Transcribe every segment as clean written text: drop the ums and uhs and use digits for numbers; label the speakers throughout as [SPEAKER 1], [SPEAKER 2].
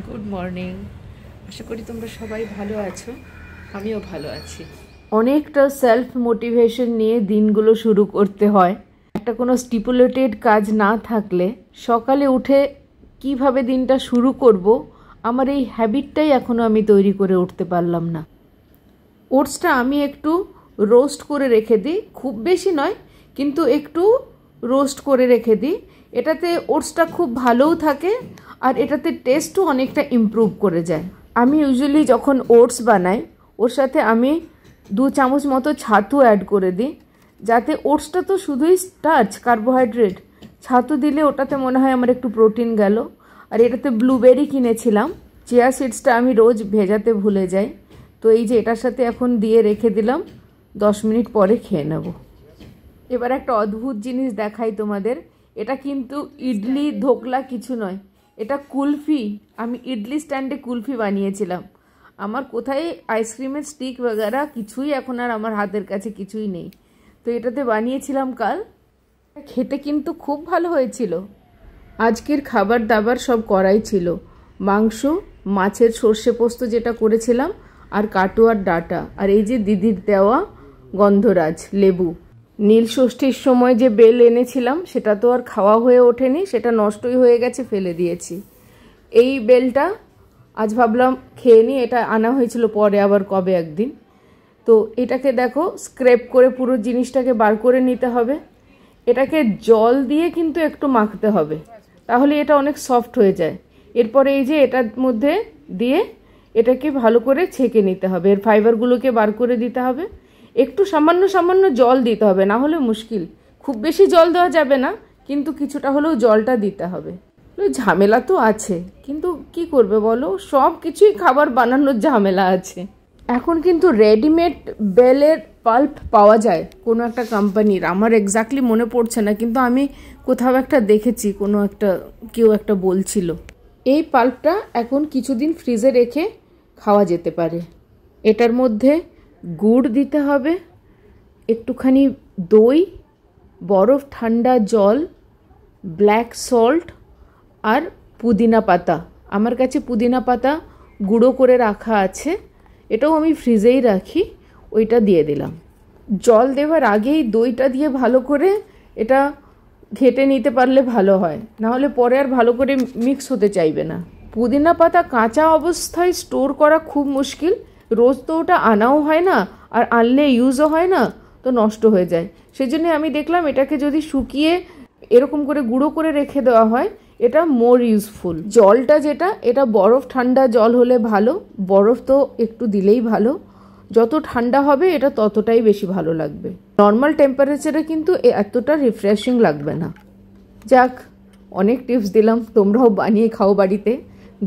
[SPEAKER 1] Good morning. আশা করি তোমরা সবাই ভালো আছো, আমিও ভালো আছি।
[SPEAKER 2] অনেকটা সেলফ মোটিভেশন নিয়ে দিনগুলো শুরু করতে হয়। একটা কোনো স্টিপুলেটেড কাজ না থাকলে সকালে উঠে কিভাবে দিনটা শুরু করব, আমার এই হ্যাবিটটাই এখনও আমি তৈরি করে উঠতে পারলাম না। ওটসটা আমি একটু রোস্ট করে রেখে দিই, খুব বেশি নয় কিন্তু একটু রোস্ট করে রেখে দিই। এটাতে ওটসটা খুব ভালোও থাকে আর এটাতে টেস্টও অনেকটা ইমপ্রুভ করে যায়। আমি ইউজুয়ালি যখন ওটস বানাই ওর সাথে আমি 2 চামচ মতো ছাতু অ্যাড করে দিই, যাতে ওটসটা তো শুধুই স্টার্চ, কার্বোহাইড্রেট, ছাতু দিলে ওটাতে মনে হয় আমার একটু প্রোটিন গেল। আর এটাতে ব্লুবেরি কিনেছিলাম, চিয়া সিডসটা আমি রোজ ভেজাতে ভুলে যাই। তো এই যে এটার সাথে এখন দিয়ে রেখে দিলাম, 10 মিনিট পরে খেয়ে নেব। এবার একটা অদ্ভুত জিনিস দেখাই তোমাদের। এটা কিন্তু ইডলি ধোকলা কিছু নয়, এটা কুলফি। আমি ইডলি স্ট্যান্ডে কুলফি বানিয়েছিলাম। আমার কোথায় আইসক্রিমের স্টিক বগেরা কিছুই এখন আর আমার হাতের কাছে কিছুই নেই। তো এটাতে বানিয়েছিলাম কাল, খেতে কিন্তু খুব ভালো হয়েছিল। আজকের খাবার দাবার সব করাই ছিল, মাংস, মাছের সর্ষে পোস্ত যেটা করেছিলাম, আর কাটুয়ার ডাঁটা, আর এই যে দিদির দেওয়া গন্ধরাজ লেবু। নীল ষষ্ঠীর সময় যে বেল এনেছিলাম সেটা তো আর খাওয়া হয়ে ওঠেনি, সেটা নষ্টই হয়ে গেছে, ফেলে দিয়েছি। এই বেলটা আজ ভাবলাম খেয়ে নিই, এটা আনা হয়েছিল পরে আবার কবে একদিন। তো এটাকে দেখো স্ক্রেপ করে পুরো জিনিসটাকে বার করে নিতে হবে। এটাকে জল দিয়ে কিন্তু একটু মাখতে হবে, তাহলে এটা অনেক সফট হয়ে যায়। এরপরে এই যে এটার মধ্যে দিয়ে এটাকে ভালো করে ছেঁকে নিতে হবে, এর ফাইবারগুলোকে বার করে দিতে হবে। একটু সামান্য সামান্য জল দিতে হবে, না হলে মুশকিল। খুব বেশি জল দেওয়া যাবে না, কিন্তু কিছুটা হলেও জলটা দিতে হবে। ঝামেলা তো আছে, কিন্তু কি করবে বলো, সব কিছুই খাবার বানানোর ঝামেলা আছে। এখন কিন্তু রেডিমেড বেলের পাল্প পাওয়া যায় কোনো একটা কোম্পানির, আমার এক্স্যাক্টলি মনে পড়ছে না, কিন্তু আমি কোথাও একটা দেখেছি, কোনো একটা কেউ একটা বলছিল। এই পাল্পটা এখন কিছুদিন ফ্রিজে রেখে খাওয়া যেতে পারে। এটার মধ্যে গুড় দিতে হবে, একটুখানি দই, বরফ ঠান্ডা জল, ব্ল্যাক সল্ট আর পুদিনা পাতা। আমার কাছে পুদিনা পাতা গুঁড়ো করে রাখা আছে, এটাও আমি ফ্রিজেই রাখি। ওইটা দিয়ে দিলাম। জল দেওয়ার আগেই দইটা দিয়ে ভালো করে এটা ঘেটে নিতে পারলে ভালো হয়, নাহলে পরে আর ভালো করে মিক্স হতে চাইবে না। পুদিনা পাতা কাঁচা অবস্থায় স্টোর করা খুব মুশকিল, রোজ তো ওটা আনাও হয় না, আর আনলে ইউজও হয় না, তো নষ্ট হয়ে যায়। সেজন্য আমি দেখলাম এটাকে যদি শুকিয়ে এরকম করে গুঁড়ো করে রেখে দেওয়া হয়, এটা মোর ইউজফুল। জলটা যেটা, এটা বরফ ঠান্ডা জল হলে ভালো, বরফ তো একটু দিলেই ভালো। যত ঠান্ডা হবে এটা ততটাই বেশি ভালো লাগবে। নর্মাল টেম্পারেচারে কিন্তু এতটা রিফ্রেশিং লাগবে না। যাক, অনেক টিপস দিলাম, তোমরাও বানিয়ে খাও বাড়িতে।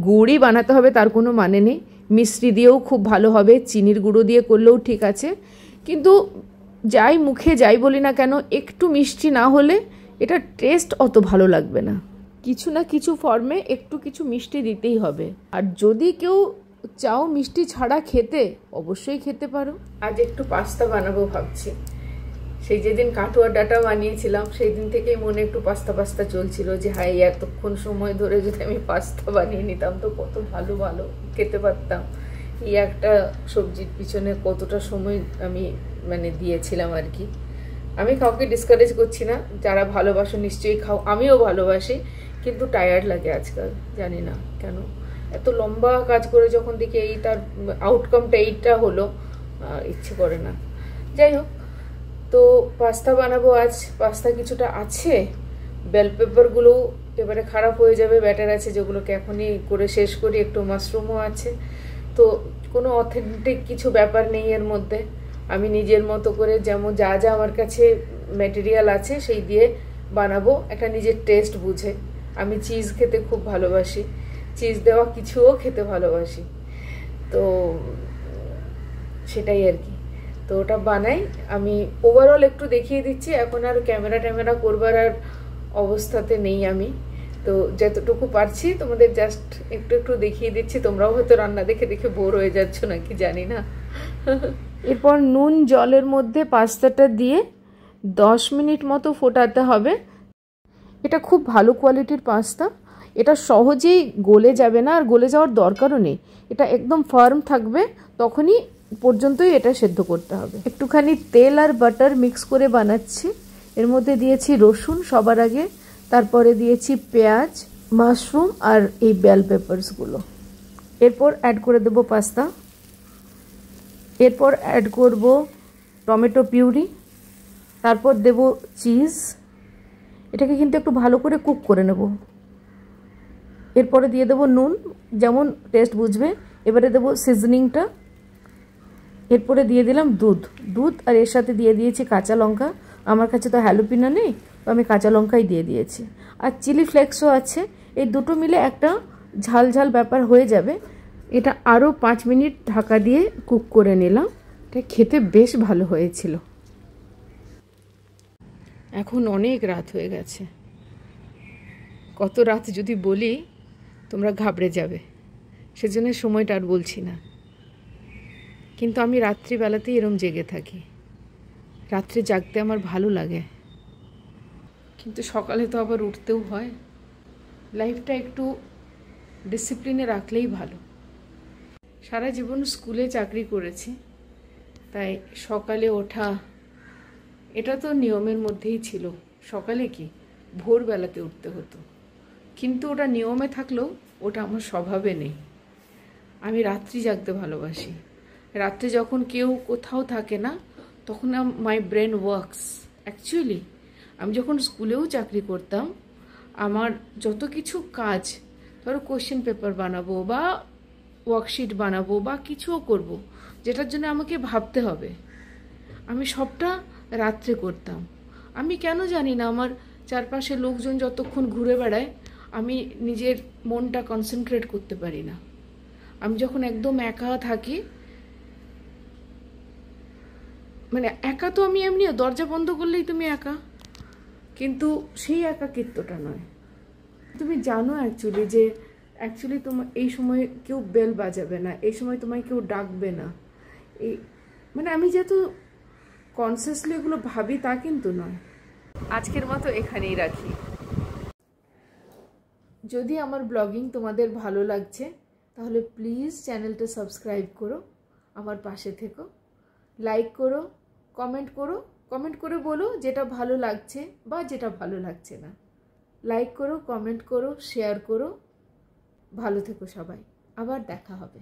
[SPEAKER 2] গুড়ই বানাতে হবে তার কোনো মানে নেই, মিশ্রি দিয়েও খুব ভালো হবে, চিনির গুঁড়ো দিয়ে করলেও ঠিক আছে। কিন্তু যাই মুখে যাই বলি না কেন, একটু মিষ্টি না হলে এটা টেস্ট অত ভালো লাগবে না। কিছু না কিছু ফর্মে একটু কিছু মিষ্টি দিতেই হবে। আর যদি কেউ চাও মিষ্টি ছাড়া খেতে, অবশ্যই খেতে পারো। আজ একটু পাস্তা বানাবো ভাবছি। সেই যেদিন কাটুয়ার ডাঁটা বানিয়েছিলাম সেই দিন থেকেই মনে একটু পাস্তা পাস্তা চলছিল, যে হাই এতক্ষণ সময় ধরে যদি আমি পাস্তা বানিয়ে নিতাম তো কত ভালো ভালো খেতে পারতাম। এই একটা সবজির পিছনে কতটা সময় আমি দিয়েছিলাম আর কি। আমি কাউকে ডিসকারেজ করছি না, যারা ভালোবাসো নিশ্চয়ই খাও, আমিও ভালোবাসি, কিন্তু টায়ার্ড লাগে আজকাল, জানি না কেন। এত লম্বা কাজ করে যখন দেখি এই তার আউটকামটা এইটা হলো, ইচ্ছে করে না। যাই হোক, তো পাস্তা বানাবো আজ। পাস্তা কিছুটা আছে, বেল পেপারগুলো এবারে খারাপ হয়ে যাবে, ব্যাটার আছে যেগুলোকে এখনই করে শেষ করি, একটু মাশরুমও আছে। তো কোনো অথেন্টিক কিছু ব্যাপার নেই এর মধ্যে। আমি নিজের মতো করে যেমন যা যা আমার কাছে ম্যাটেরিয়াল আছে সেই দিয়ে বানাবো, একটা নিজের টেস্ট বুঝে। আমি চিজ খেতে খুব ভালোবাসি, চিজ দেওয়া কিছুও খেতে ভালোবাসি, তো সেটাই আর কি। তো ওটা বানাই, আমি ওভারঅল একটু দেখিয়ে দিচ্ছি। এখন আর ক্যামেরা ট্যামেরা করবার আর অবস্থাতে নেই আমি, তো যতটুকু পারছি তোমাদের জাস্ট একটু একটু দেখিয়ে দিচ্ছি। তোমরাও হয়তো রান্না দেখে দেখে বোর হয়ে যাচ্ছ নাকি জানি না। এরপর নুন জলের মধ্যে পাস্তাটা দিয়ে 10 মিনিট মতো ফোটাতে হবে। এটা খুব ভালো কোয়ালিটির পাস্তা, এটা সহজেই গলে যাবে না, আর গলে যাওয়ার দরকারও নেই। এটা একদম ফার্ম থাকবে, তখনই পর্যন্তই এটা সেদ্ধ করতে হবে। একটুখানি তেল আর বাটার মিক্স করে বানাচ্ছি। এর মধ্যে দিয়েছি রসুন সবার আগে, তারপরে দিয়েছি পেঁয়াজ, মাশরুম আর এই বেল পেপারসগুলো। এরপর অ্যাড করে দেবো পাস্তা, এরপর অ্যাড করব টমেটো পিউরি, তারপর দেব চিজ। এটাকে কিন্তু একটু ভালো করে কুক করে নেব। এরপরে দিয়ে দেবো নুন, যেমন টেস্ট বুঝবে। এবারে দেবো সিজনিংটা। এরপরে দিয়ে দিলাম দুধ আর এর সাথে দিয়ে দিয়েছি কাঁচা লঙ্কা। আমার কাছে তো হ্যালোপিনো নেই, তো আমি কাঁচা লঙ্কাই দিয়ে দিয়েছি। আর চিলি ফ্লেক্সও আছে। এই দুটো মিলে একটা ঝাল ঝাল ব্যাপার হয়ে যাবে। এটা আরও 5 মিনিট ঢাকা দিয়ে কুক করে নিলাম। এটা খেতে বেশ ভালো হয়েছিল। এখন অনেক রাত হয়ে গেছে। কত রাত যদি বলি তোমরা ঘাবড়ে যাবে, সেজন্য সময়টা আর বলছি না। কিন্তু আমি রাত্রিবেলাতেই এরম জেগে থাকি। রাত্রে জাগতে আমার ভালো লাগে, কিন্তু সকালে তো আবার উঠতেও হয়। লাইফটা একটু ডিসিপ্লিনে রাখলেই ভালো। সারা জীবন স্কুলে চাকরি করেছি, তাই সকালে ওঠা এটা তো নিয়মের মধ্যেই ছিল। সকালে কি ভোরবেলাতে উঠতে হতো, কিন্তু ওটা নিয়মে থাকলেও ওটা আমার স্বভাবে নেই। আমি রাত্রি জাগতে ভালোবাসি। রাত্রে যখন কেউ কোথাও থাকে না, তখন মাই ব্রেন ওয়ার্কস। অ্যাকচুয়ালি আমি যখন স্কুলেও চাকরি করতাম, আমার যত কিছু কাজ, ধরো কোশ্চেন পেপার বানাবো বা ওয়ার্কশিট বানাবো বা কিছুও করব, যেটার জন্য আমাকে ভাবতে হবে, আমি সবটা রাত্রে করতাম। আমি কেন জানি না, আমার চারপাশে লোকজন যতক্ষণ ঘুরে বেড়ায়, আমি নিজের মনটা কনসেন্ট্রেট করতে পারি না। আমি যখন একদম একা থাকি, মানে একা তো আমি এমনি দরজা বন্ধ করলেই তুমি একা, কিন্তু সেই একাকিত্বটা নয়। তুমি জানো অ্যাকচুয়ালি তোমার এই সময় কেউ বেল বাজাবে না, এই সময় তোমায় কেউ ডাকবে না। এই মানে আমি যেহেতু কনসিয়াসলি এগুলো ভাবি তা কিন্তু নয়। আজকের মতো এখানেই রাখি। যদি আমার ব্লগিং তোমাদের ভালো লাগছে, তাহলে প্লিজ চ্যানেলটা সাবস্ক্রাইব করো, আমার পাশে থেকো, লাইক করো, কমেন্ট করে বলো যেটা ভালো লাগছে বা যেটা ভালো লাগছে না। লাইক করো, কমেন্ট করো, শেয়ার করো। ভালো থেকো সবাই, আবার দেখা হবে।